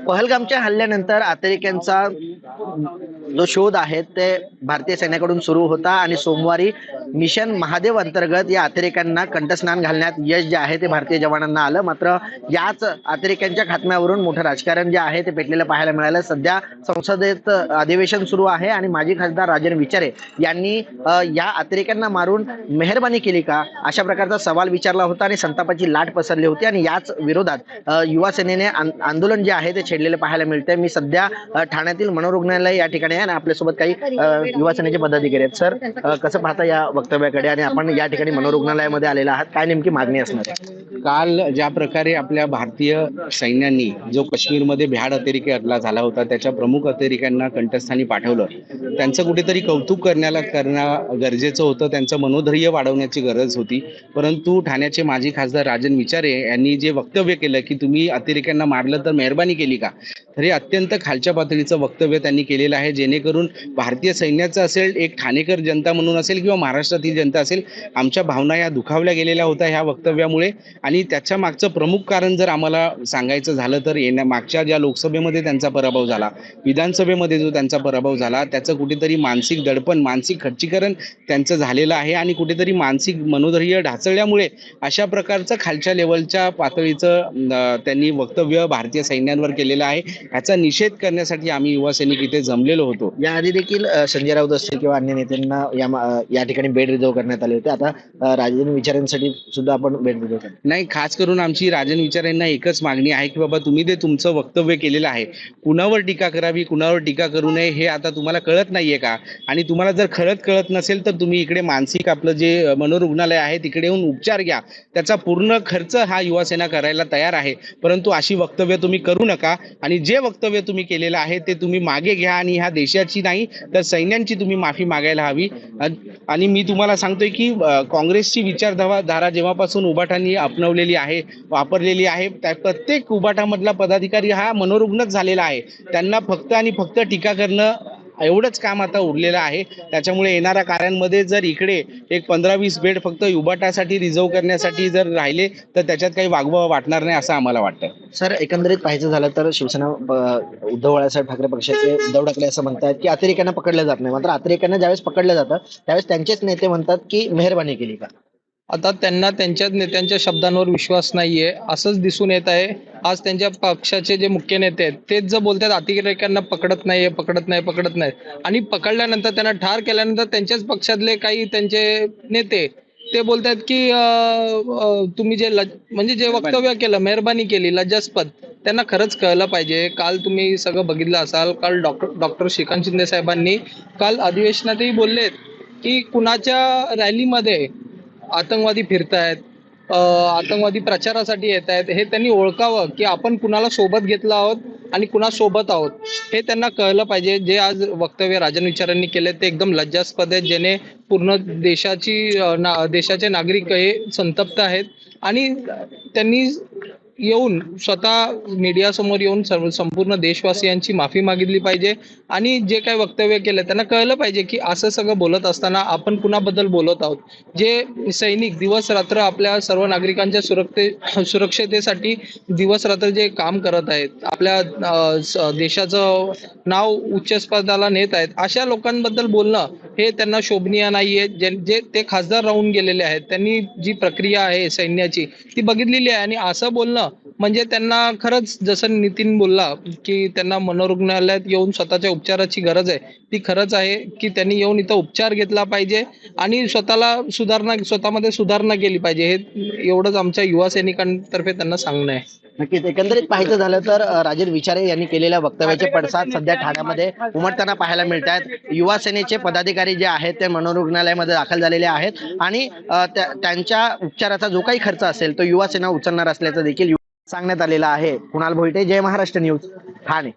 पहलगामच्या हल्ल्यानंतर अतिरेक्यांचा जो शोध आहे ते भारतीय सैन्याकडून सुरू होता आणि सोमवारी मिशन महादेव अंतर्गत या अतिरेक्यांना कंठस्नान घालण्यात यश जे आहे ते भारतीय जवानांना आलं. मात्र याच अतिरेक्यांच्या खात्म्यावरून मोठं राजकारण जे आहे ते पेटलेलं पाहायला मिळालं. सध्या संसदेत अधिवेशन सुरू आहे आणि माजी खासदार राजन विचारे यांनी या अतिरेक्यांना मारून मेहरबानी केली का अशा प्रकारचा सवाल विचारला होता आणि संतापाची लाट पसरली होती आणि याच विरोधात युवा सेनेने आंदोलन जे आहे ते छेडलेले पाहायला मिळते. मी सध्या ठाण्यातील मनोरुग्णालय या ठिकाणी आहे आणि आपल्यासोबत काही युवा सेनेचे पदाधिकारी आहेत. सर, कसं पाहता या वक्तव्याकडे आणि आपण या ठिकाणी मनोरुग्णालयामध्ये आलेला आहात, काय नेमकी मागणी असणार आहे? काल ज्या प्रकारे आपल्या भारतीय सैन्यांनी जो काश्मीरमध्ये भ्याड अतिरेकी हल्ला झाला होता त्याच्या प्रमुख अतिरेक्यांना कंठस्थानी पाठवलं, त्यांचं कुठेतरी कौतुक करणं गरजेचं होतं. त्यांचं मनोधैर्य वाढवण्याची गरज होती. परंतु ठाण्याचे माजी खासदार राजन विचारे यांनी जे वक्तव्य केलं की तुम्ही अतिरेक्यांना मारलं तर मेहरबानी केली का, तर हे अत्यंत खालच्या पातळीचं वक्तव्य त्यांनी केलेलं आहे. जेणेकरून भारतीय सैन्याचं असेल, एक ठाणेकर जनता म्हणून असेल किंवा महाराष्ट्रातील जनता असेल, आमच्या भावना या दुखावल्या गेलेल्या होत्या ह्या वक्तव्यामुळे. आणि त्याच्या मागचं प्रमुख कारण जर आम्हाला सांगायचं झालं तर मागच्या ज्या लोकसभेमध्ये त्यांचा पराभव झाला, विधानसभेमध्ये जो त्यांचा पराभव झाला, त्याचं कुठेतरी मानसिक दडपण, मानसिक खच्चीकरण त्यांचं झालेलं आहे आणि मानसिक मनोधैर्य ढासळल्यामुळे अशा प्रकारचं खालच्या लेवलच्या पातळीचं त्यांनी वक्तव्य भारतीय सैन्यांवर केलेलं आहे. याचा निषेध करण्यासाठी आम्ही युवा सैनिक इथे जमलेलो होतो. याआधी देखील संजय राऊत असतील किंवा अन्य नेत्यांना या ठिकाणी बेड रिझर्व करण्यात आले होते. आता राजन विचारांसाठी सुद्धा आपण बेड रिझर्व करतो. नाही, खास करून आमची राजन विचारेंना एकच मागणी आहे की बाबा तुम्ही ते तुमचं वक्तव्य केलेलं आहे, कुणावर टीका करावी कुणावर टीका करू नये हे आता तुम्हाला कळत नाहीये का? आणि तुम्हाला जर खरंच कळत नसेल तर तुम्ही इकडे मानसिक आपलं जे मनोरुग्णालय आहे तिकडे येऊन उपचार घ्या. त्याचा पूर्ण खर्च हा युवा सेना करायला तयार आहे. परंतु अशी वक्तव्य तुम्ही करू नका आणि जे वक्तव्य तुम्ही केलेलं आहे ते तुम्ही मागे घ्या आणि ह्या देशाची नाही तर सैन्यांची तुम्ही माफी मागायला हवी. आणि मी तुम्हाला सांगतोय की काँग्रेसची विचारधारा जेव्हापासून उबाटांनी अपनवलेली आहे, वापरलेली आहे, त्या प्रत्येक उबाटामधला पदाधिकारी हा मनोरुग्णच झालेला आहे. त्यांना फक्त आणि फक्त टीका करणं एवढंच काम आता उरलेलं आहे. त्याच्यामुळे येणाऱ्या काळांमध्ये जर इकडे एक 15-20 बेड फक्त उबाटासाठी रिझर्व करण्यासाठी जर राहिले तर त्याच्यात काही वागवं वाटणार नाही असं आम्हाला वाटतं. सर, एकंदरीत पाहायचं झालं तर शिवसेना उद्धव बाळासाहेब ठाकरे पक्षाचे उद्धव ठाकरे असं म्हणतात की अतिरेक्यांना पकडलं जात नाही. मात्र अतिरेक्यांना ज्यावेळेस पकडलं जातं त्यावेळेस त्यांचेच नेते म्हणतात की मेहरबानी केली का. आता त्यांना त्यांच्याच नेत्यांच्या शब्दांवर विश्वास नाहीये असंच दिसून येत आहे. आज त्यांच्या पक्षाचे जे मुख्य नेते आहेत तेच जर बोलतात अतिरेक्यांना पकडत नाही आणि पकडल्यानंतर त्यांना ठार केल्यानंतर त्यांच्याच पक्षातले काही त्यांचे नेते ते बोलतात की तुम्ही जे म्हणजे जे वक्तव्य केलं, मेहरबानी केली, लज्जास्पद. त्यांना खरंच कळलं पाहिजे. काल तुम्ही सगळं बघितलं असाल, काल डॉक्टर श्रीकांत शिंदे साहेबांनी काल अधिवेशनातही बोललेत की कुणाच्या रॅलीमध्ये आतंकवादी फिरतायत, आतंकवादी प्रचारासाठी येत आहेत, हे त्यांनी ओळखावं की आपण कुणाला सोबत घेतलं आहोत आणि कुणासोबत आहोत हे त्यांना कळलं पाहिजे. जे आज वक्तव्य राजन विचारांनी केले ते एकदम लज्जास्पद आहेत, जेणे पूर्ण देशाचे नागरिक हे संतप्त आहेत आणि त्यांनी येऊन स्वतः मीडिया समोर येऊन संपूर्ण देशवासियांची माफी मागितली पाहिजे. आणि जे काही वक्तव्य केलं त्यांना कळलं पाहिजे की असं सगळं बोलत असताना आपण कुणाबद्दल बोलत आहोत. जे सैनिक दिवस रात्र आपल्या सर्व नागरिकांच्या सुरक्षतेसाठी दिवस रात्र जे काम करत आहेत, आपल्या देशाचं नाव उच्च पदाला नेत आहेत, अशा लोकांबद्दल बोलणं हे त्यांना शोभनीय नाहीये. जे ते खासदार राहून गेलेले आहेत, त्यांनी जी प्रक्रिया आहे सैन्याची ती बघितलेली आहे आणि असं बोलणं म्हणजे त्यांना खरंच जसं नितीन बोलला की त्यांना मनोरुग्णालयात येऊन स्वतःच्या उपचाराची गरज आहे, ती खरंच आहे की त्यांनी येऊन इथं उपचार घेतला पाहिजे आणि स्वतःमध्ये सुधारणा केली पाहिजे. हे एवढंच आमच्या युवा सैनिकांतर्फे त्यांना सांगणं आहे. नक्कीच. एकंदरीत पाहायचं झालं तर राजन विचारे यांनी केलेल्या वक्तव्याचे पडसाद सध्या ठाण्यामध्ये उमटताना पाहायला मिळत आहेत. युवा सेनेचे पदाधिकारी जे आहेत ते मनोरुग्णालयामध्ये दाखल झालेले आहेत आणि त्यांच्या उपचाराचा जो काही खर्च असेल तो युवा सेना उचलणार असल्याचं देखील सांगण्यात आलेलं आहे. कुणाल भोईटे, जय महाराष्ट्र न्यूज, ठाणे.